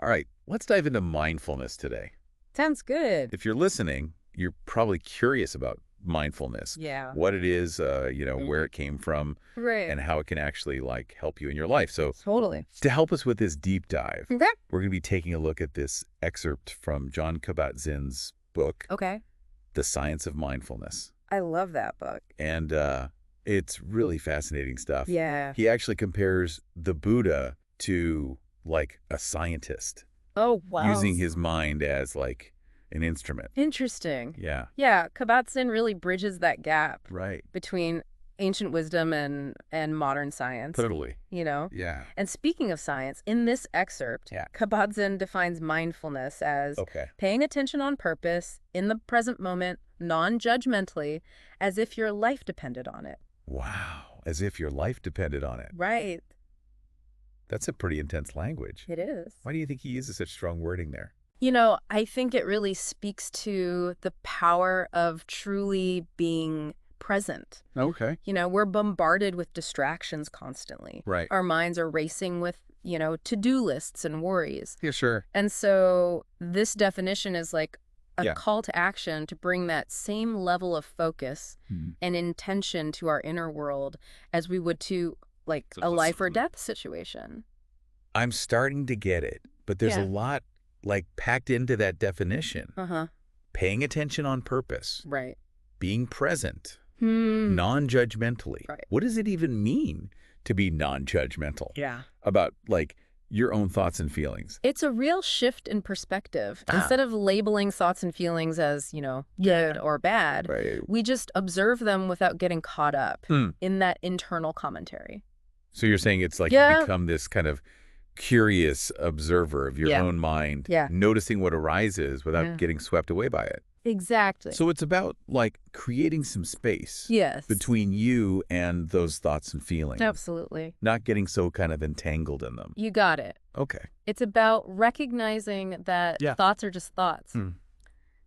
All right, let's dive into mindfulness today. Sounds good. If you're listening, you're probably curious about mindfulness, Yeah. what it is, where it came from, Right. and how it can actually help you in your life. So Totally. to help us with this deep dive, Okay. we're going to be taking a look at this excerpt from Jon Kabat-Zinn's book, Okay. The Science of Mindfulness. I love that book. And it's really fascinating stuff. Yeah. He actually compares the Buddha to a scientist, Oh, wow. using his mind as an instrument. Interesting. Yeah. Yeah, Kabat-Zinn really bridges that gap Right. between ancient wisdom and modern science, Totally. you know? Yeah. And speaking of science, in this excerpt, Yeah. Kabat-Zinn defines mindfulness as Okay. paying attention on purpose, in the present moment, non-judgmentally, as if your life depended on it. Wow. As if your life depended on it. Right. That's a pretty intense language. It is. Why do you think he uses such strong wording there? I think it really speaks to the power of truly being present. Okay. We're bombarded with distractions constantly. Right. Our minds are racing with, to-do lists and worries. Yeah, sure. And so this definition is like a Yeah. call to action to bring that same level of focus and intention to our inner world as we would to a life or death situation. I'm starting to get it, but there's a Yeah. lot packed into that definition. Uh-huh. Paying attention on purpose, Right. being present, Hmm. non-judgmentally. Right. What does it even mean to be non-judgmental Yeah. about your own thoughts and feelings? It's a real shift in perspective. Instead of labeling thoughts and feelings as, good or bad, Right. we just observe them without getting caught up Hmm. in that internal commentary. So you're saying it's Yeah. you become this kind of curious observer of your Yeah. own mind, Yeah. noticing what arises without Yeah. getting swept away by it. Exactly. So it's about creating some space Yes. between you and those thoughts and feelings, Absolutely. not getting so kind of entangled in them. You got it. Okay. It's about recognizing that Yeah. thoughts are just thoughts. Hmm.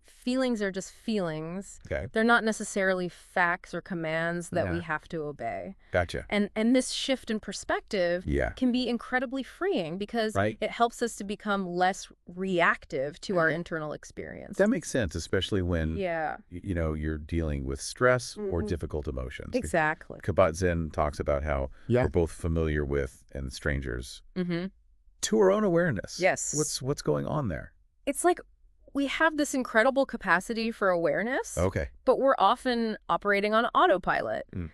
Feelings are just feelings. Okay. They're not necessarily facts or commands that we Yeah. have to obey. Gotcha. And this shift in perspective Yeah. can be incredibly freeing because Right. it helps us to become less reactive to our internal experience. That makes sense, especially when Yeah, you're dealing with stress or difficult emotions. exactly. Kabat-Zinn talks about how we're both familiar with and strangers Mm-hmm. to our own awareness. Yes. What's going on there? It's like we have this incredible capacity for awareness, Okay. but we're often operating on autopilot. Mm.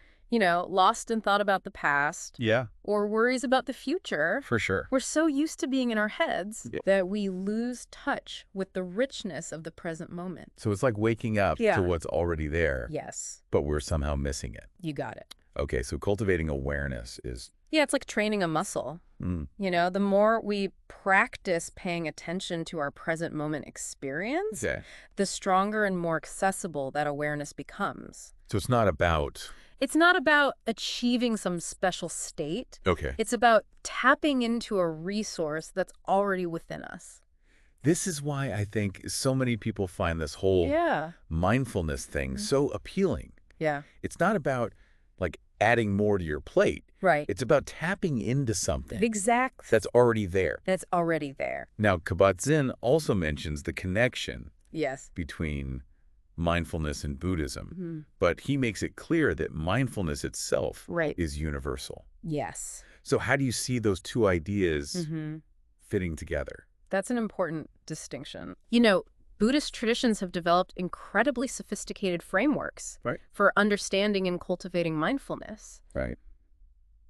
Lost in thought about the past Yeah, or worries about the future. for sure. We're so used to being in our heads Yeah. that we lose touch with the richness of the present moment. So it's like waking up Yeah. to what's already there, Yes, but we're somehow missing it. you got it. Okay, so cultivating awareness is... Yeah, it's like training a muscle. Mm. The more we practice paying attention to our present moment experience, Okay. the stronger and more accessible that awareness becomes. So it's not about... It's not about achieving some special state. Okay. It's about tapping into a resource that's already within us. This is why I think so many people find this whole Yeah. mindfulness thing so appealing. Yeah. It's not about adding more to your plate. Right. It's about tapping into something Exactly. that's already there. That's already there. Now, Kabat-Zinn also mentions the connection Yes. between mindfulness and Buddhism, Mm-hmm. but he makes it clear that mindfulness itself Right. is universal. Yes. So how do you see those two ideas Mm-hmm. fitting together? That's an important distinction. Buddhist traditions have developed incredibly sophisticated frameworks Right. for understanding and cultivating mindfulness. Right.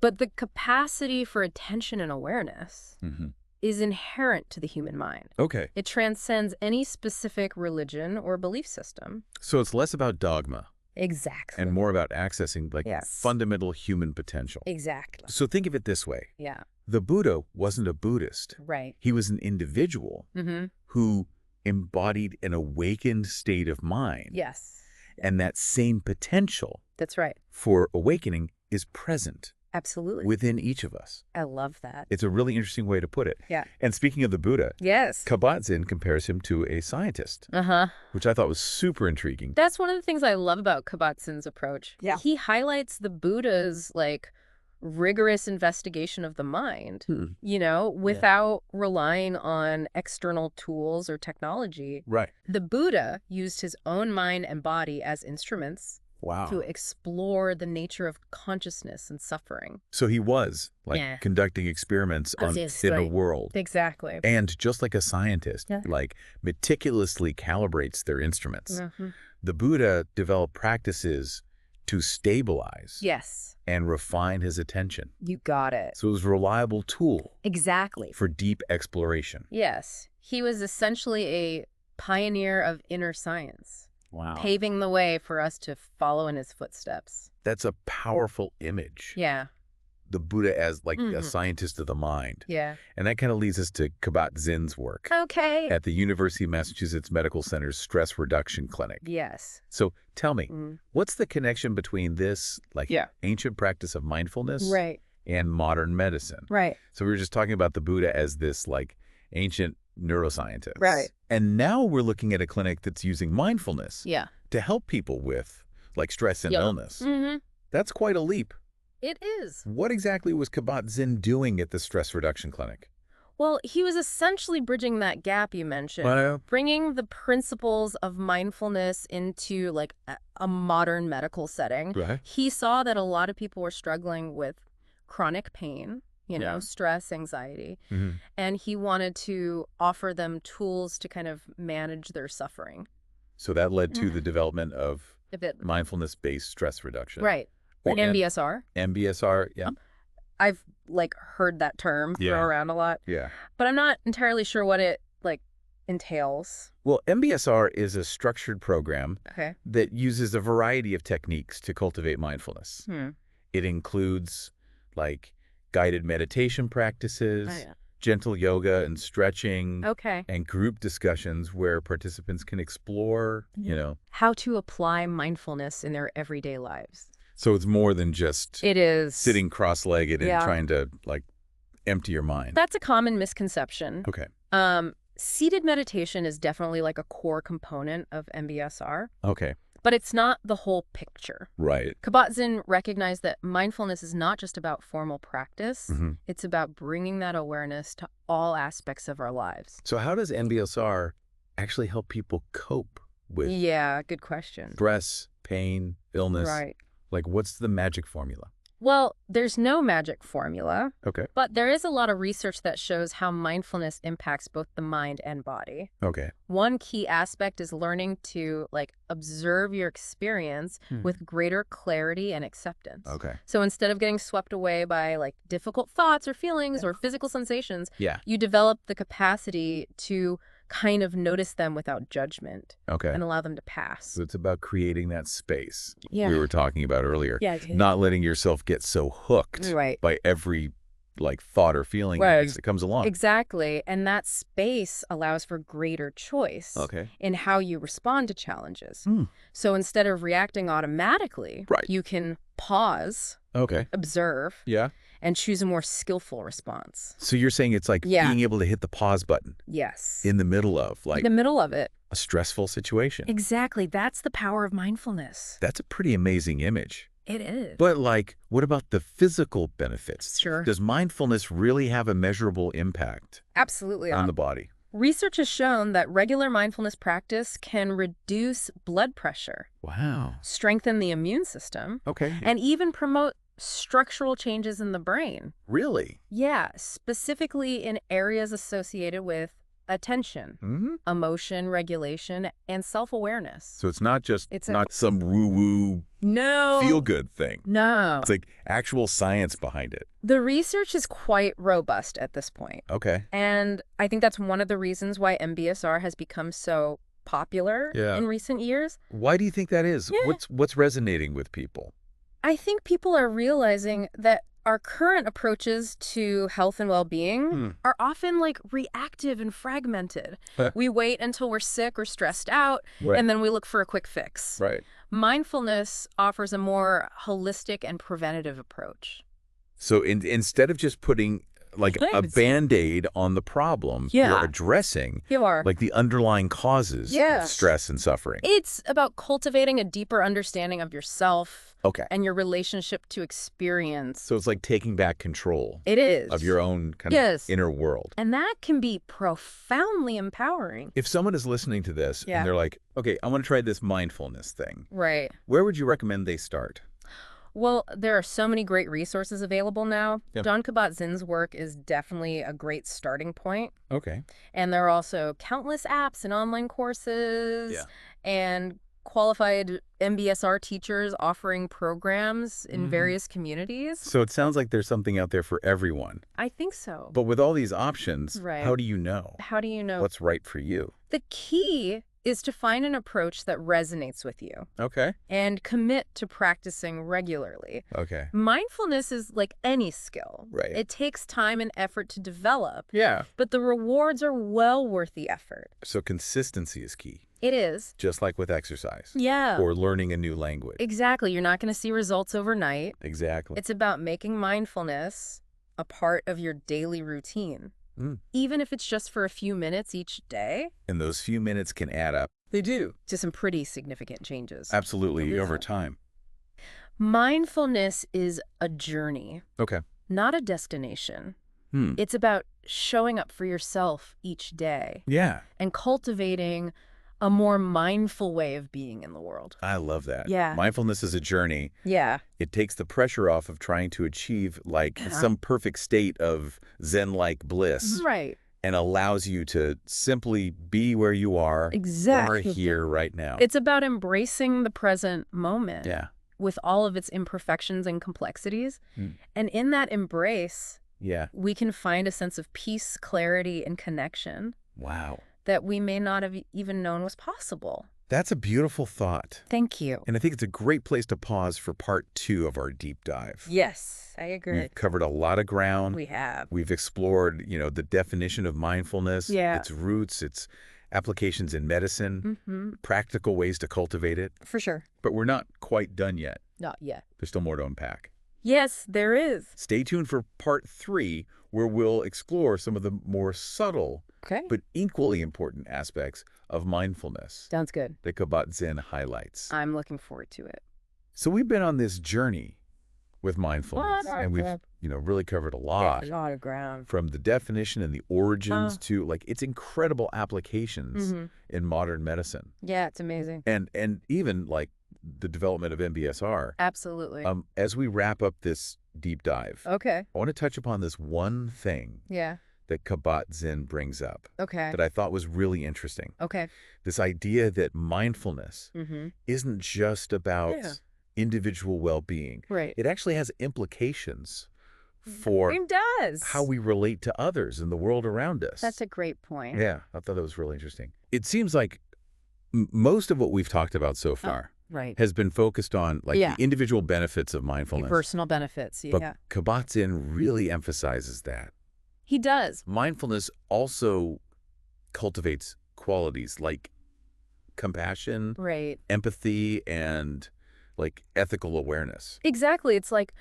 But the capacity for attention and awareness Mm-hmm. is inherent to the human mind. Okay. It transcends any specific religion or belief system. So it's less about dogma Exactly. and more about accessing Yes. fundamental human potential. Exactly. So think of it this way. Yeah. The Buddha wasn't a Buddhist. Right. He was an individual Mm-hmm. who embodied an awakened state of mind. Yes. And that same potential That's right. for awakening is present Absolutely. within each of us. I love that. It's a really interesting way to put it. Yeah. And speaking of the Buddha, Yes. Kabat-Zinn compares him to a scientist, Uh-huh. which I thought was super intriguing. That's one of the things I love about Kabat-Zinn's approach. Yeah. He highlights the Buddha's rigorous investigation of the mind, without relying on external tools or technology. Right. The Buddha used his own mind and body as instruments Wow. to explore the nature of consciousness and suffering. So he was conducting experiments on in a world. Exactly. And just like a scientist, meticulously calibrates their instruments. The Buddha developed practices to stabilize and refine his attention. You got it. So it was a reliable tool. Exactly. For deep exploration. Yes. He was essentially a pioneer of inner science. Wow. Paving the way for us to follow in his footsteps. That's a powerful image. Yeah. The Buddha as a scientist of the mind. Yeah. And that kind of leads us to Kabat-Zinn's work. Okay. At the University of Massachusetts Medical Center's Stress Reduction Clinic. Yes. So tell me, what's the connection between this ancient practice of mindfulness and modern medicine? Right. So we were just talking about the Buddha as this ancient neuroscientist. Right. And now we're looking at a clinic that's using mindfulness to help people with stress and illness. That's quite a leap. It is. What exactly was Kabat-Zinn doing at the stress reduction clinic? Well, he was essentially bridging that gap you mentioned, bringing the principles of mindfulness into a modern medical setting. Right. He saw that a lot of people were struggling with chronic pain, stress, anxiety, and he wanted to offer them tools to kind of manage their suffring. So that led to the development of mindfulness-based stress reduction. Right. Like MBSR. MBSR, yeah. I've heard that term thrown around a lot. Yeah. But I'm not entirely sure what it entails. Well, MBSR is a structured program that uses a variety of techniques to cultivate mindfulness. It includes guided meditation practices, gentle yoga and stretching, and group discussions where participants can explore, how to apply mindfulness in their everyday lives. So it's more than just sitting cross-legged and trying to empty your mind. That's a common misconception. Okay. Seated meditation is definitely a core component of MBSR. Okay. But it's not the whole picture. Right. Kabat-Zinn recognized that mindfulness is not just about formal practice. It's about bringing that awareness to all aspects of our lives. So how does MBSR actually help people cope with good question. stress, pain, illness? Right. What's the magic formula? Well, there's no magic formula. Okay. But there is a lot of research that shows how mindfulness impacts both the mind and body. Okay. One key aspect is learning to observe your experience with greater clarity and acceptance. Okay. So instead of getting swept away by difficult thoughts or feelings or physical sensations, you develop the capacity to kind of notice them without judgment and allow them to pass. So it's about creating that space we were talking about earlier. Yeah. Not letting yourself get so hooked by every thought or feeling that comes along. Exactly. And that space allows for greater choice in how you respond to challenges. So instead of reacting automatically, you can pause, observe, and choose a more skillful response. So you're saying it's being able to hit the pause button. Yes. In the middle of in the middle of it. a stressful situation. Exactly. That's the power of mindfulness. That's a pretty amazing image. It is. But what about the physical benefits? Sure. Does mindfulness really have a measurable impact Absolutely on the body? Research has shown that regular mindfulness practice can reduce blood pressure. Wow. Strengthen the immune system. Okay. And even promote structural changes in the brain. Really? Yeah, specifically in areas associated with attention, emotion regulation, and self-awareness. So it's not just not some woo-woo feel-good thing. No. It's actual science behind it. The research is quite robust at this point. Okay. And I think that's one of the reasons why MBSR has become so popular in recent years. Why do you think that is? Yeah. What's resonating with people? I think people are realizing that our current approaches to health and well-being are often reactive and fragmented. We wait until we're sick or stressed out, and then we look for a quick fix. Right. Mindfulness offers a more holistic and preventative approach. So instead of just putting like a Band-Aid on the problem. Yeah. You're addressing You are. like the underlying causes of stress and suffering. It's about cultivating a deeper understanding of yourself. Okay. And your relationship to experience. So it's like taking back control. It is. Of your own kind of inner world. And that can be profoundly empowering. If someone is listening to this and they're like, okay, I want to try this mindfulness thing. Right. Where would you recommend they start? Well, there are so many great resources available now. Yep. Jon Kabat-Zinn's work is definitely a great starting point. Okay. And there are also countless apps and online courses and qualified MBSR teachers offering programs in various communities. So it sounds like there's something out there for everyone. I think so. But with all these options, how do you know? How do you know? What's right for you? The key is to find an approach that resonates with you. Okay. And commit to practicing regularly. Okay. Mindfulness is like any skill. Right. It takes time and effort to develop. Yeah. But the rewards are well worth the effort. So consistency is key. It is. Just like with exercise. Yeah. Or learning a new language. Exactly. You're not going to see results overnight. Exactly. It's about making mindfulness a part of your daily routine. Even if it's just for a few minutes each day. And those few minutes can add up. They do. To some pretty significant changes. Absolutely, over time. Mindfulness is a journey. Okay. Not a destination. It's about showing up for yourself each day. Yeah. And cultivating a more mindful way of being in the world. I love that. Yeah. Mindfulness is a journey. Yeah. It takes the pressure off of trying to achieve like some perfect state of Zen-like bliss. Right. And allows you to simply be where you are. Exactly. Right here, right now. It's about embracing the present moment. Yeah. With all of its imperfections and complexities. And in that embrace, we can find a sense of peace, clarity, and connection. Wow. That we may not have even known was possible. That's a beautiful thought. Thank you. And I think it's a great place to pause for part 2 of our deep dive. Yes, I agree. We've covered a lot of ground. We have. We've explored, the definition of mindfulness, its roots, its applications in medicine, practical ways to cultivate it. For sure. But we're not quite done yet. Not yet. There's still more to unpack. Yes, there is. Stay tuned for part 3, where we'll explore some of the more subtle but equally important aspects of mindfulness. Sounds good. That Kabat-Zinn highlights. I'm looking forward to it. So we've been on this journey with mindfulness, and we've, really covered a lot. A lot of ground. From the definition and the origins to its incredible applications in modern medicine. Yeah, it's amazing. And even the development of MBSR. Absolutely. As we wrap up this deep dive, I want to touch upon this one thing. That Kabat-Zinn brings up. That I thought was really interesting. This idea that mindfulness isn't just about individual well-being. Right. It actually has implications for how we relate to others in the world around us. That's a great point. Yeah, I thought that was really interesting. It seems like most of what we've talked about so far has been focused on the individual benefits of mindfulness. Personal benefits, But Kabat-Zinn really emphasizes that. He does. Mindfulness also cultivates qualities like compassion, empathy, and ethical awareness. Exactly. It's like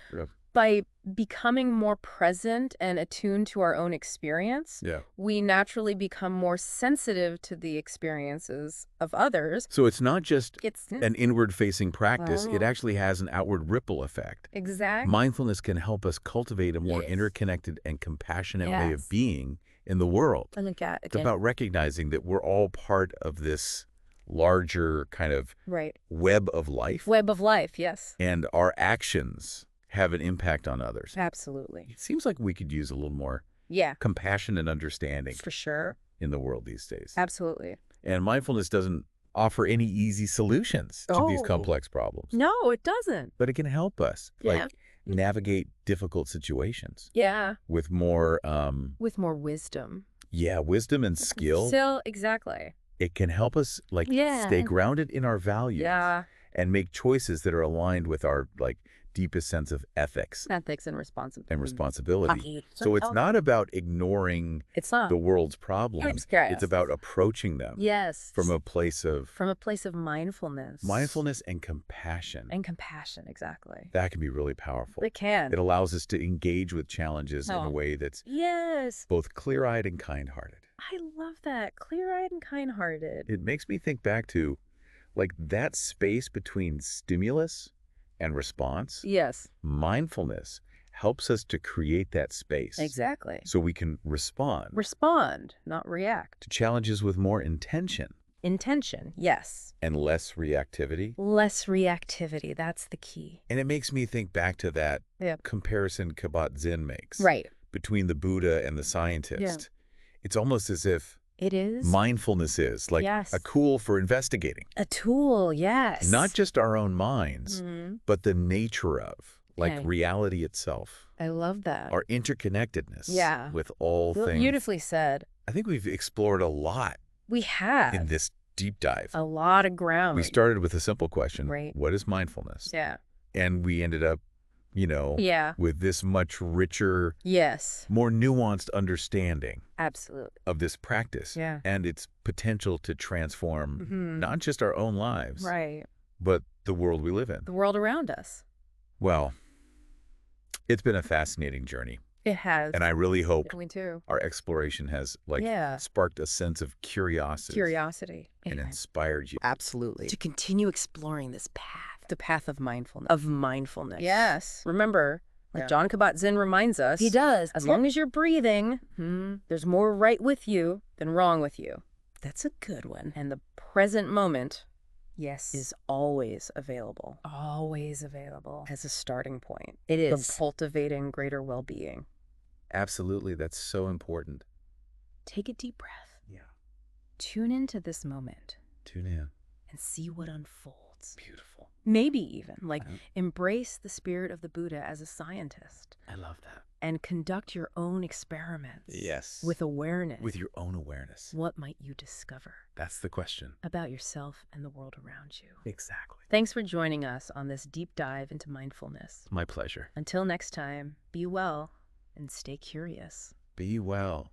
by becoming more present and attuned to our own experience, we naturally become more sensitive to the experiences of others. So it's not just an inward-facing practice. It actually has an outward ripple effect. Exactly. Mindfulness can help us cultivate a more interconnected and compassionate way of being in the world. It's about recognizing that we're all part of this larger kind of web of life. Web of life, yes. And our actions have an impact on others. Absolutely. It seems like we could use a little more compassion and understanding for sure in the world these days. Absolutely. And mindfulness doesn't offer any easy solutions to these complex problems. No, it doesn't. But it can help us navigate difficult situations. Yeah. With more wisdom. Yeah, wisdom and skill. Still, exactly. It can help us stay grounded in our values. Yeah. And make choices that are aligned with our deepest sense of ethics. Ethics and responsibility. And responsibility. So it's not about ignoring the world's problems. It's about approaching them. Yes. From a place of mindfulness. Mindfulness and compassion. And compassion, exactly. That can be really powerful. It can. It allows us to engage with challenges in a way that's both clear-eyed and kind-hearted. I love that. Clear-eyed and kind-hearted. It makes me think back to, like, that space between stimulus and response. Yes. Mindfulness helps us to create that space. Exactly. So we can respond. Respond, not react. To challenges with more intention. Intention, yes. And less reactivity. Less reactivity, that's the key. And it makes me think back to that comparison Kabat-Zinn makes. Right. Between the Buddha and the scientist. Yeah. It's almost as if mindfulness is like a tool for investigating. A tool, yes. Not just our own minds, but the nature of, like, reality itself. I love that. Our interconnectedness with all things. Beautifully said. I think we've explored a lot. We have. In this deep dive. A lot of ground. We started with a simple question. Right. What is mindfulness? Yeah. And we ended up, with this much richer, more nuanced understanding of this practice and its potential to transform not just our own lives, but the world we live in. The world around us. Well, it's been a fascinating journey. It has. And I really hope me too. Our exploration has sparked a sense of curiosity. And inspired you. Absolutely. To continue exploring this path. The path of mindfulness. Yes. Remember, like Jon Kabat-Zinn reminds us. He does. As long as you're breathing, there's more right with you than wrong with you. That's a good one. And the present moment, is always available. Always available. As a starting point. It is. For cultivating greater well-being. Absolutely. That's so important. Take a deep breath. Yeah. Tune into this moment. Tune in. And see what unfolds. Beautiful. Maybe even, embrace the spirit of the Buddha as a scientist. I love that. And conduct your own experiments. Yes. With awareness. With your own awareness. What might you discover? That's the question. About yourself and the world around you. Exactly. Thanks for joining us on this deep dive into mindfulness. My pleasure. Until next time, be well and stay curious. Be well.